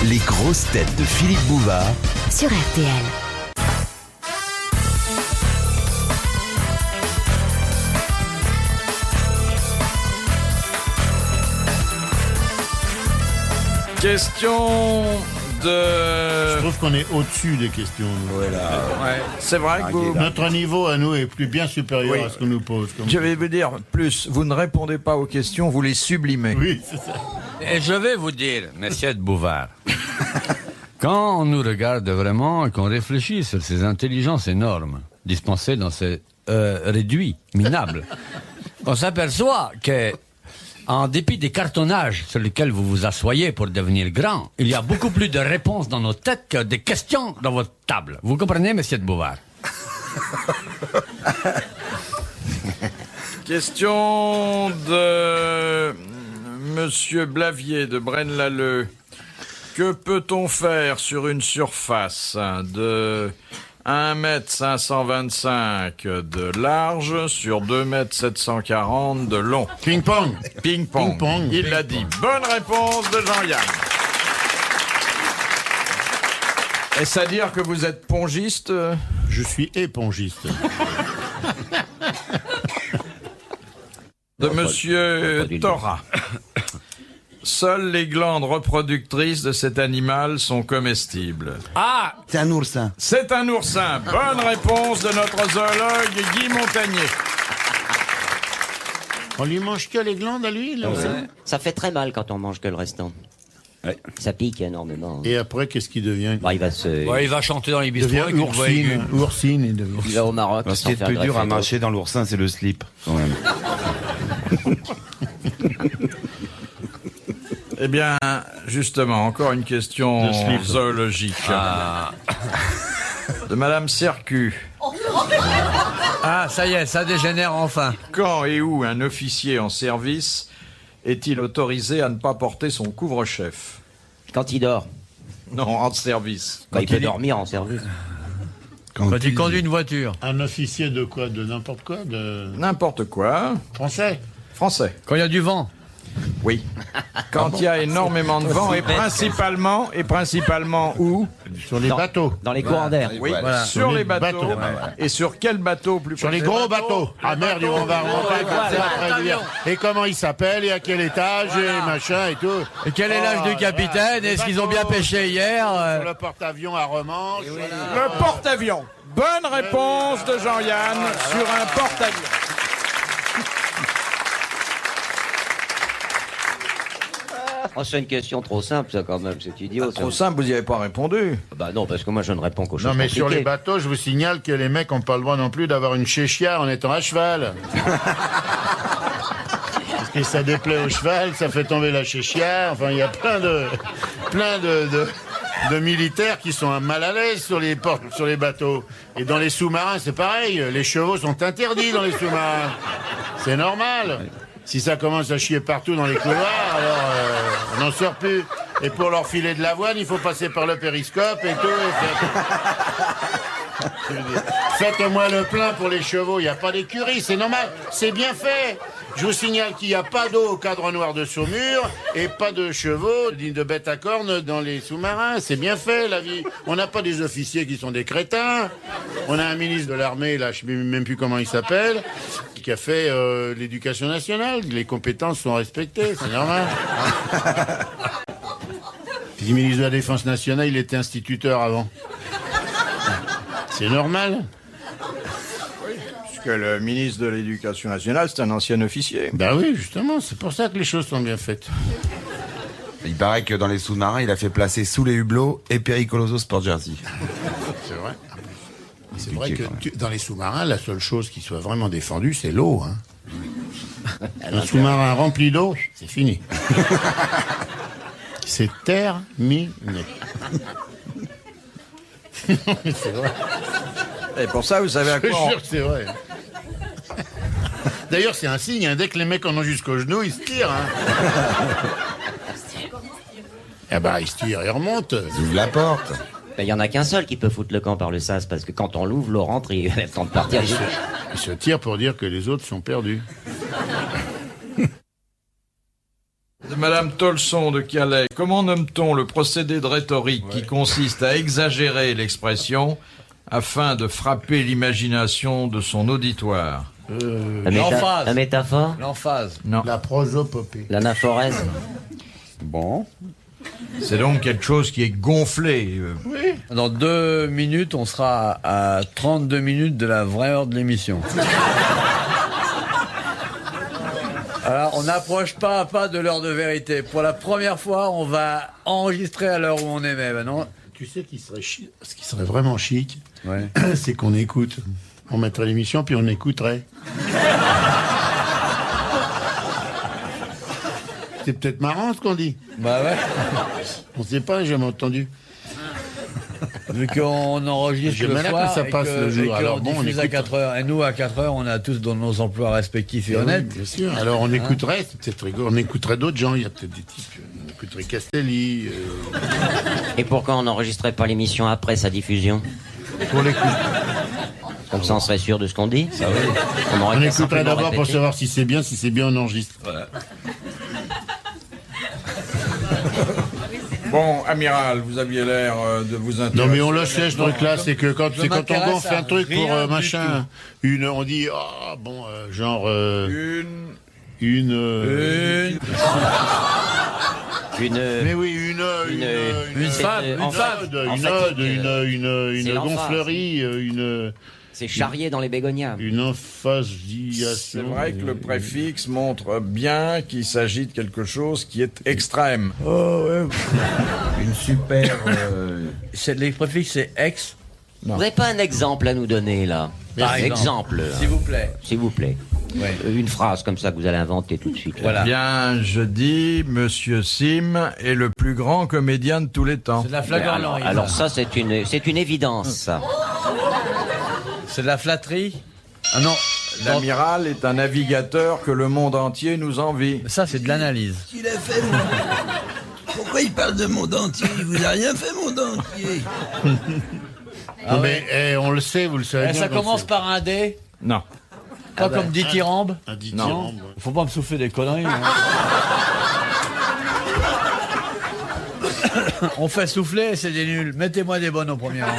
Les grosses têtes de Philippe Bouvard sur RTL. Question de... Je trouve qu'on est au-dessus des questions. Ouais, c'est vrai que vous... Notre niveau à nous est bien supérieur Oui. à ce qu'on nous pose. Je vais vous dire plus, vous ne répondez pas aux questions, vous les sublimez. Oui, c'est ça. Et je vais vous dire, monsieur de Bouvard, quand on nous regarde vraiment et qu'on réfléchit sur ces intelligences énormes dispensées dans ces réduits minables, on s'aperçoit que, en dépit des cartonnages sur lesquels vous vous assoyez pour devenir grand, il y a beaucoup plus de réponses dans nos têtes que de questions dans votre table. Vous comprenez, monsieur de Bouvard? Question de Monsieur Blavier de Braine-l'Alleud. Que peut-on faire sur une surface de 1,525 m de large sur 2,740 m de long? Ping-pong. Ping-pong. Ping-pong. Il l'a dit. Bonne réponse de Jean-Yann. Est-ce à dire que vous êtes pongiste? Je suis épongiste. De Monsieur Thora. Seules les glandes reproductrices de cet animal sont comestibles. Ah! C'est un oursin. C'est un oursin. Bonne réponse de notre zoologue Guy Montagnier. On lui mange que les glandes à lui, l'oursin. Ça fait très mal quand on mange que le restant. Ouais. Ça pique énormément. Et après, qu'est-ce qu'il devient? Bah, il va se... Ouais, il va chanter dans les Il bistrots devient avec une voix aiguë. oursine. Il devient Il va au Maroc. Ce sans qui est faire plus dur greffer à d'autres. mâcher dans l'oursin, c'est le slip, quand même. Eh bien, justement, encore une question De slip. zoologique. De Madame Sercu. Ah, ça y est, ça dégénère enfin. Quand et où un officier en service est-il autorisé à ne pas porter son couvre-chef? Quand il dort. Non, en service. Quand il peut dormir en service. Quand il conduit une voiture. un officier de quoi? De n'importe quoi? De N'importe quoi. français? Français. Quand il y a du vent. Oui. Quand il y a énormément de vent et principalement où? Sur les bateaux. Dans les courants d'air. Oui, Voilà. sur les bateaux. bateaux. Et sur quel bateau plus Sur les précisément? gros bateaux. Ah merde, on va remonter comme ça après dire. Et comment il s'appelle? Et à quel étage? Et machin et tout. Et quel est l'âge du capitaine? Est-ce qu'ils ont bien pêché hier? Sur le porte-avions à Romanche. Le porte-avions. Bonne réponse de Jean-Yann sur un porte-avions. Oh, c'est une question trop simple, ça, quand même. C'est idiot, ça. Trop simple, vous n'y avez pas répondu. Bah non, parce que moi, je ne réponds qu'aux choses Non mais sur les compliquées. bateaux, je vous signale que les mecs n'ont pas le droit non plus d'avoir une chéchia en étant à cheval. Parce que ça déplaît au cheval, ça fait tomber la chéchia. Enfin, il y a plein de militaires qui sont mal à l'aise sur les bateaux. Et dans les sous-marins, c'est pareil. Les chevaux sont interdits dans les sous-marins. C'est normal. Si ça commence à chier partout dans les couloirs, alors on n'en sort plus. Et pour leur filer de l'avoine, il faut passer par le périscope et tout. Faites-moi le plein pour les chevaux. Il n'y a pas d'écurie, c'est normal. C'est bien fait. Je vous signale qu'il n'y a pas d'eau au cadre noir de Saumur et pas de chevaux ni de bêtes à cornes dans les sous-marins. C'est bien fait, la vie. On n'a pas des officiers qui sont des crétins. On a un ministre de l'armée, là, je ne sais même plus comment il s'appelle, qui a fait l'éducation nationale. Les compétences sont respectées, c'est normal. Puis le ministre de la Défense nationale, il était instituteur avant. C'est normal. Puisque le ministre de l'Éducation nationale, c'est un ancien officier. Ben oui, justement, c'est pour ça que les choses sont bien faites. Il paraît que dans les sous-marins, il a fait placer sous les hublots et Pericoloso Sport Jersey. C'est vrai. C'est vrai que dans les sous-marins, la seule chose qui soit vraiment défendue, c'est l'eau. Hein. Un sous-marin rempli d'eau, c'est fini. C'est terminé. C'est vrai. Et pour ça, vous savez à Je quoi jure que c'est vrai. D'ailleurs, c'est un signe. Hein. Dès que les mecs en ont jusqu'au genou, ils se tirent. Hein. Eh ben, ils se tirent, ils remontent. Il ouvre la porte. Il y en a qu'un seul qui peut foutre le camp par le sas, parce que quand on l'ouvre, l'eau rentre et il a le temps de partir. Ils se tirent pour dire que les autres sont perdus. Madame Tolson de Calais, comment nomme-t-on le procédé de rhétorique qui consiste à exagérer l'expression afin de frapper l'imagination de son auditoire? La métaphore. L'emphase. Non. La prosopopée. L'anaphorèse. Bon. C'est donc quelque chose qui est gonflé. Dans 2 minutes, on sera à 32 minutes de la vraie heure de l'émission. Alors, on n'approche pas à pas de l'heure de vérité. Pour la première fois, on va enregistrer à l'heure où on aimait. Ben non. Tu sais ce qui serait vraiment chic, Ouais. c'est qu'on écoute. On mettrait l'émission, puis on écouterait. C'est peut-être marrant ce qu'on dit. Bah ouais. On sait pas, j'ai jamais entendu. Vu qu'on enregistre J'aimerais le bien soir que ça passe le jour. et Alors qu'on bon, on diffuse à écoute. 4 heures. Et nous, à 4 heures, on a tous dans nos emplois respectifs et Oui, honnêtes. bien sûr. Alors on écouterait, c'est peut-être rigolo. On écouterait d'autres gens. Il y a peut-être des types. On écouterait Castelli. Et pourquoi on n'enregistrait pas l'émission après sa diffusion? Pour l'écoute. Comme ça, on serait sûr de ce qu'on dit. Ah oui. aurait On qu'à écouterait simplement d'abord pour répéter. savoir si c'est bien on enregistre. Bon, amiral, vous aviez l'air de vous intéresser. Non mais on le sait ce truc-là, c'est que quand Je c'est quand on m'intéresse gonfle à un truc pour rien du machin, on dit genre Une... mais oui Une femme, en une femme. fait, en une fait, ode, c'est une l'emphase. gonflerie, C'est charrié dans les bégonias. une emphasiation. C'est vrai que le préfixe montre bien qu'il s'agit de quelque chose qui est extrême. Une super. Les préfixes, c'est ex. Vous n'avez pas un exemple à nous donner, là? Par exemple. S'il vous plaît. S'il vous plaît. Ouais. Une phrase comme ça que vous allez inventer tout de suite. là. Voilà. Bien, je dis, Monsieur Sim est le plus grand comédien de tous les temps. C'est de la Mais flagornerie. alors ça, c'est une évidence, ça. C'est de la flatterie. Ah non. L'amiral est un navigateur que le monde entier nous envie. Ça, c'est de l'analyse. Il a fait Pourquoi il parle de monde entier? Il vous a rien fait, monde entier. Ah mais on le sait, vous le savez bien. Ça qu'on commence sait. par un D. Non. Pas comme dithyrambe. Un dithyrambe. Faut pas me souffler des conneries. hein. On fait souffler et c'est des nuls. Mettez-moi des bonnes au premier rang.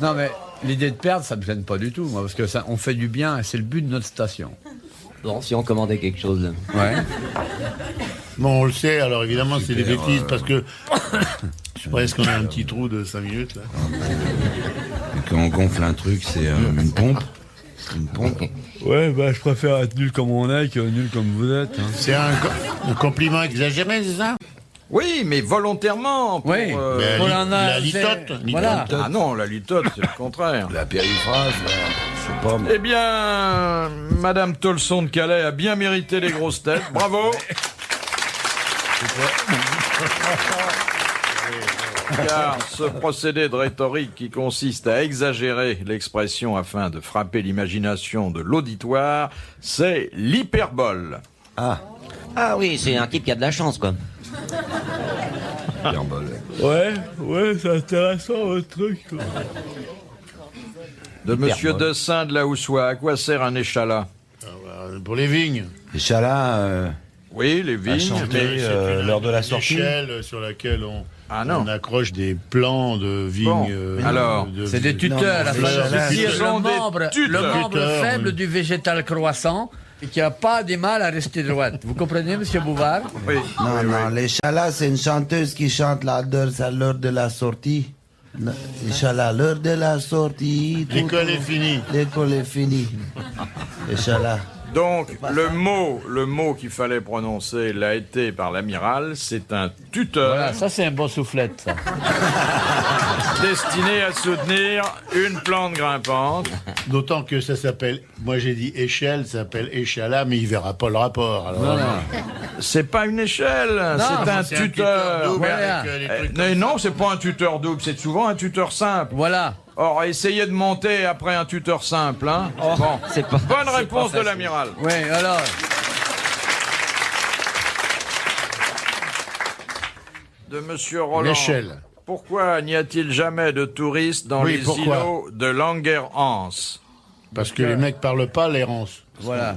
Non mais l'idée de perdre, ça me gêne pas du tout, moi, parce que ça, on fait du bien et c'est le but de notre station. Bon, si on commandait quelque chose, là. Ouais. Bon, on le sait, alors évidemment, c'est des bêtises, parce que je pense qu'on a un petit trou de 5 minutes, là. Quand on gonfle un truc, c'est une pompe. Une pompe. Ouais, bah je préfère être nul comme on est que nul comme vous êtes. hein. C'est un compliment exagéré, c'est ça? Oui, mais volontairement. Pour, Oui. Mais On en a- la litote. Voilà. Ah non, la litote, c'est le contraire. La périphrase, je sais pas. Eh bien, Madame Tolson de Calais a bien mérité les grosses têtes. Bravo. Car ce procédé de rhétorique qui consiste à exagérer l'expression afin de frapper l'imagination de l'auditoire, c'est l'hyperbole. Ah oui, c'est un type qui a de la chance, quoi. Hyperbole. Ouais, c'est intéressant votre truc. Quoi. De Monsieur Dessin de la Houssoie, à quoi sert un échalas? Pour les vignes. Et Chala, Oui, les vignes. chanter mais- l'heure de la sortie. Échelle sur laquelle Ah non. on accroche des plans de vignes. Bon, alors, C'est des tuteurs, la mais fleur là, de ce cire, sont le des membre, tuteurs. le membre Tuteurs, faible oui. du végétal croissant et qui n'a pas du mal à rester droite. Vous comprenez, monsieur Bouvard? Oui. Non, les Chalas, c'est une chanteuse qui chante à l'heure de la sortie. Les Chalas, l'heure de la sortie. L'école est finie. L'école est finie. Les Chalas. Donc, le mot qu'il fallait prononcer l'a été par l'amiral, c'est un tuteur Voilà, ça c'est un bon soufflette, ça. destiné à soutenir une plante grimpante. D'autant que ça s'appelle, moi j'ai dit échelle, ça s'appelle échala, mais il verra pas le rapport. Alors, C'est pas une échelle, c'est un c'est un tuteur. double Voilà. avec, les Eh, trucs mais comme non, c'est pas un tuteur double, c'est souvent un tuteur simple. Voilà. Or, essayez de monter après un tuteur simple, hein. Bon, c'est pas- bonne c'est réponse pas de facile. l'amiral. Oui, alors. De Monsieur Roland. L'échelle. Pourquoi n'y a-t-il jamais de touristes dans Oui, les pourquoi îlots de Langerhans? Parce que les mecs parlent pas l'errance. Voilà.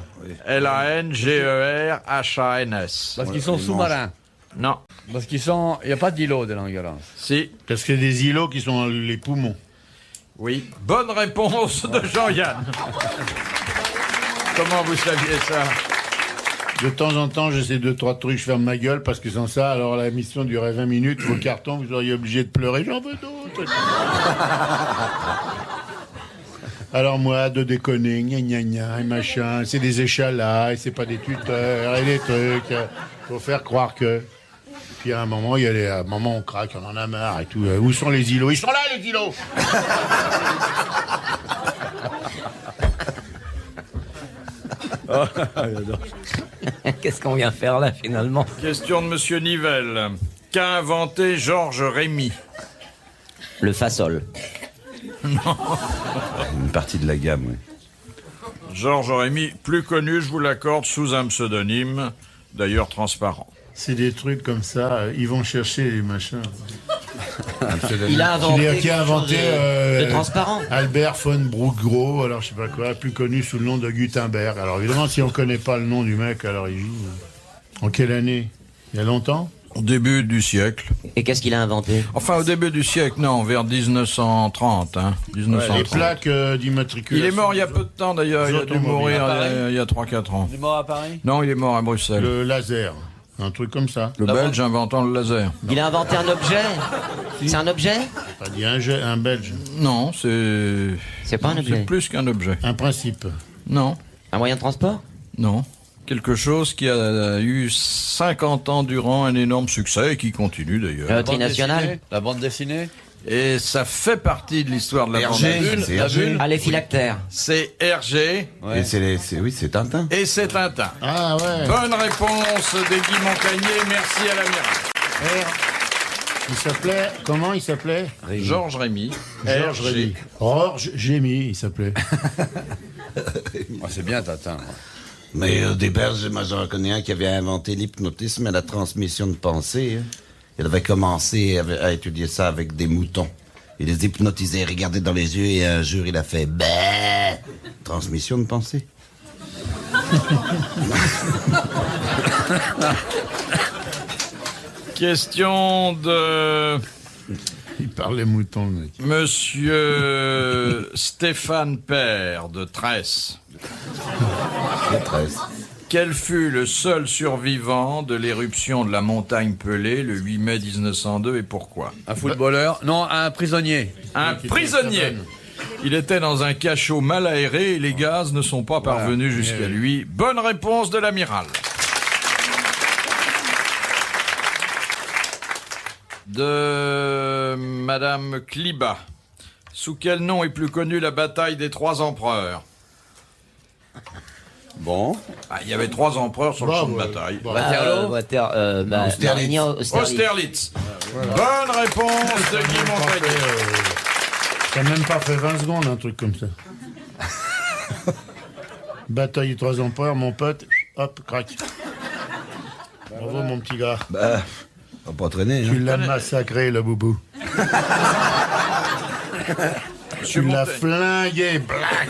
Langerhans. Parce qu'ils sont sous-marins. Non. Parce qu'ils sont. Il n'y a pas d'îlot de Langerhans. Si. Parce qu'il y a des îlots qui sont dans les poumons. Oui. Bonne réponse de Jean-Yann. Comment vous saviez ça? De temps en temps, j'essaie 2-3 trucs, je ferme ma gueule, parce que sans ça, alors la mission durait 20 minutes, vos cartons, vous auriez obligé de pleurer, j'en veux d'autres. Alors moi, de déconner, gna gna gna, et machin, c'est des échalas, et c'est pas des tuteurs, et des trucs, faut faire croire que... Puis à un moment, on craque, on en a marre et tout. Où sont les îlots? Ils sont là, les îlots. Qu'est-ce qu'on vient faire là finalement? Question de Monsieur Nivelle. Qu'a inventé Georges Rémy? Le fasol. Une partie de la gamme, oui. Georges Rémy, plus connu, je vous l'accorde, sous un pseudonyme, d'ailleurs transparent. C'est des trucs comme ça, ils vont chercher les machins. Il a inventé Qui a inventé de transparent. Albert von Brook-Gros, alors je sais pas quoi, plus connu sous le nom de Gutenberg. Alors évidemment, si on connaît pas le nom du mec à l'origine, en quelle année? Il y a longtemps? Au début du siècle. Et qu'est-ce qu'il a inventé? Enfin, au début du siècle, non, vers 1930. Hein, 1930. Les plaques d'immatriculation. Il est mort il y a peu de temps d'ailleurs, il a dû mourir il y a 3-4 ans. Il est mort à Paris? Non, il est mort à Bruxelles. Le laser, un truc comme ça. Le Belge inventant le laser. Il a inventé un objet? C'est un objet? Pas dit un Belge. Non, c'est pas un objet. C'est plus qu'un objet. Un principe. Non. Un moyen de transport? Non. Quelque chose qui a eu 50 ans durant un énorme succès et qui continue d'ailleurs. La loterie nationale? La bande dessinée? Et ça fait partie de l'histoire de la bande dessinée. C'est Hergé. Ah, les phylactères. C'est Hergé. Et c'est Tintin. Et c'est Tintin. Ah ouais. Bonne réponse de Guy Montagnier, merci à l'amiral. Il s'appelait, comment il s'appelait? Georges Rémy. Georges Rémy. Georges Gémy, il s'appelait. C'est bien Tintin. Mais au départ, moi j'en connais un qui avait inventé l'hypnotisme et la transmission de pensée. Hein. Il avait commencé à étudier ça avec des moutons. Il les hypnotisait, regardait dans les yeux et un jour il a fait bah, transmission de pensée. Question de Il parlait mouton, le mec. Monsieur Stéphane Père de Tresse. Détresse. Quel fut le seul survivant de l'éruption de la montagne Pelée le 8 mai 1902 et pourquoi? Un footballeur? Non, un prisonnier. Un prisonnier. Il était dans un cachot mal aéré et les gaz ne sont pas parvenus jusqu'à lui. Bonne réponse de l'amiral. De Madame Kliba. Sous quel nom est plus connue la bataille des 3 empereurs? Bon. Ah, il y avait 3 empereurs sur le champ de bataille. Austerlitz. Bonne réponse de Guy Montagnier. T'as même pas fait 20 secondes, un truc comme ça. Bataille des 3 empereurs, mon pote, hop, crac. Bravo, mon petit gars. Bah, on va pas traîner. Tu l'as massacré, le boubou. Tu l'as flingué, black.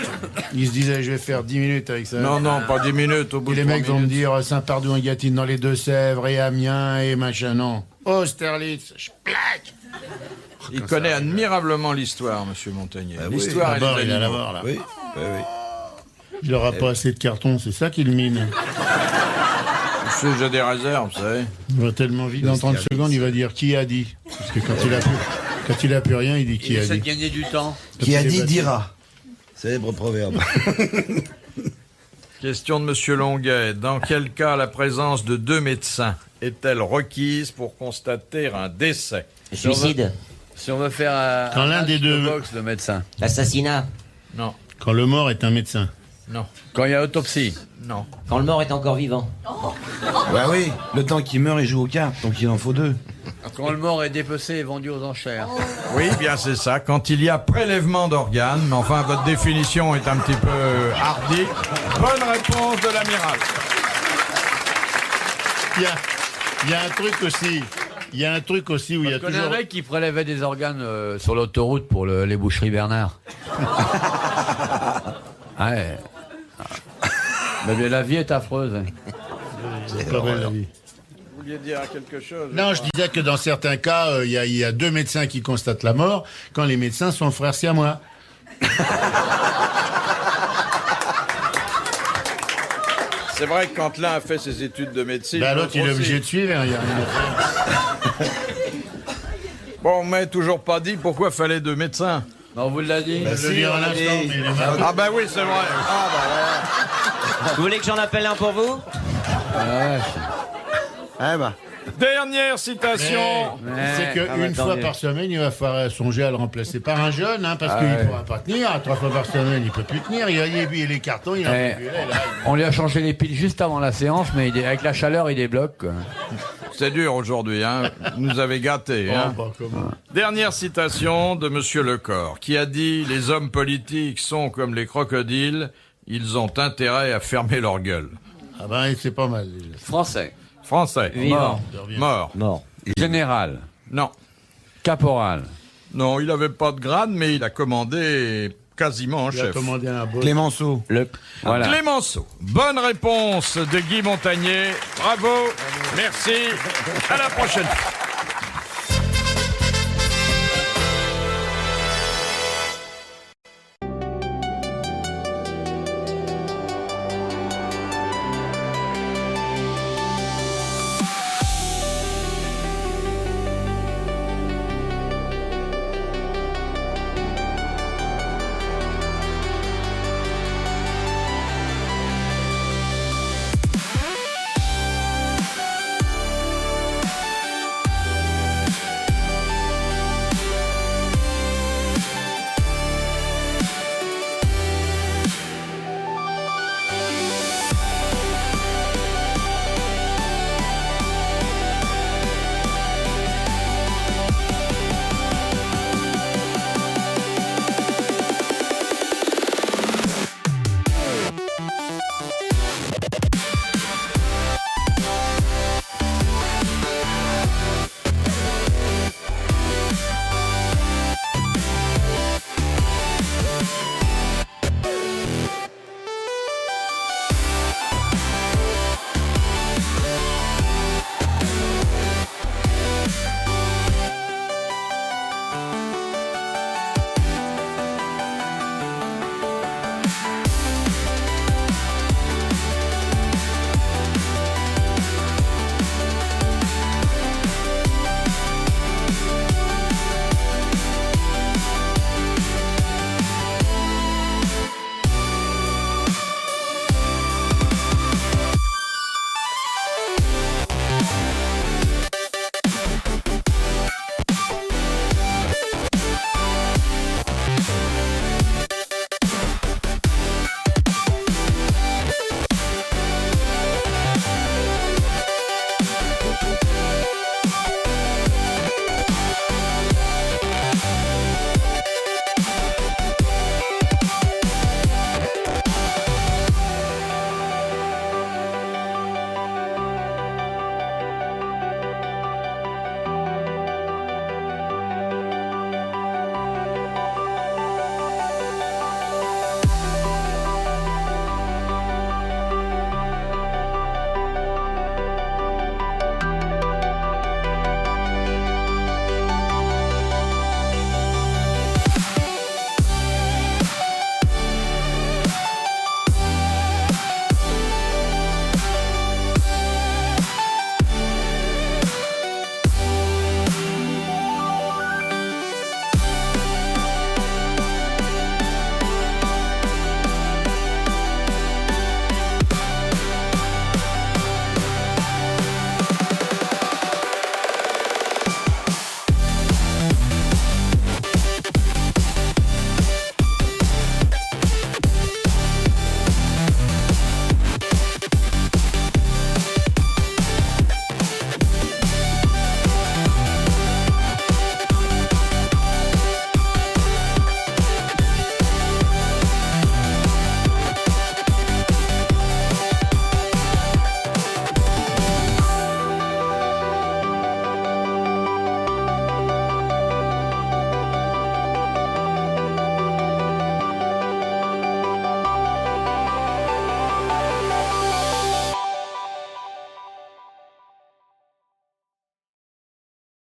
Il se disait, je vais faire 10 minutes avec ça. Non, pas 10 minutes, au bout Et de les 3 mecs vont me minutes. dire Saint-Pardoux, Gâtine dans les Deux-Sèvres et Amiens et machin, non. Austerlitz, je plaque. Il connaît admirablement l'histoire, monsieur Montagnier. Ah oui. L'histoire et D'abord, les il a la animaux. mort, là. Oui. Il aura pas assez de carton, c'est ça qu'il mine. Monsieur, j'ai des réserves, vous savez. Il va tellement vite, dans 30 secondes, il va dire qui a dit. Parce que quand il a plus rien, il dit qui Il a essaie de dit. gagner du temps. Qui a dit dira. Célèbre proverbe. Question de monsieur Longuet. Dans quel cas la présence de 2 médecins est-elle requise pour constater un décès? Suicide. Si on veut faire un Quand l'un match des deux- de boxe, le médecin. L'assassinat. Non, Quand le mort est un médecin. non, Quand il y a autopsie. non. Quand le mort est encore vivant. Bah oui, le temps qu'il meurt, il joue aux cartes, donc il en faut 2. Quand le mort est dépecé et vendu aux enchères. Oui, bien c'est ça. Quand il y a prélèvement d'organes, mais enfin votre définition est un petit peu hardie. Bonne réponse de l'amiral. Il y a un truc aussi. Il y a un truc aussi où il y a Je connais toujours... un mec qui prélevait des organes sur l'autoroute pour les boucheries Bernard. Ouais. Mais la vie est affreuse. Hein. C'est pas belle la vie. Vous vouliez dire quelque chose? Non, je disais que dans certains cas, il y a 2 médecins qui constatent la mort, quand les médecins sont frères siamois. C'est vrai que quand l'un a fait ses études de médecine... L'autre, il est aussi. obligé de suivre, hein, il y a rien à faire. Bon, on m'a toujours pas dit pourquoi fallait 2 médecins. On vous l'a dit. Je vais le dire un instant, mais il est mal. Ah bah oui, c'est vrai. Ah bah voilà. Vous voulez que j'en appelle un pour vous? Eh ben. Dernière citation. C'est qu'une tant fois mieux. par semaine, il va falloir songer à le remplacer par un jeune, hein, parce qu'il ne pourra pas tenir. 3 fois par semaine, il ne peut plus tenir. Il a les cartons, il en peut plus. Là, On lui a changé les piles juste avant la séance, mais avec la chaleur, il débloque. Quoi. C'est dur aujourd'hui, hein. Vous nous avez gâtés, hein. Oh, bah, comment? Dernière citation de Monsieur Lecor, qui a dit « Les hommes politiques sont comme les crocodiles, ils ont intérêt à fermer leur gueule. Ah ben, c'est pas mal. Déjà. Français. » Français. Vivant. Mort. Mort. Général. Non. Caporal. Non, il n'avait pas de grade, mais il a commandé quasiment en Il a chef. commandé un beau. Clémenceau. Voilà. Clémenceau. Bonne réponse de Guy Montagnier. Bravo. Merci. À la prochaine fois.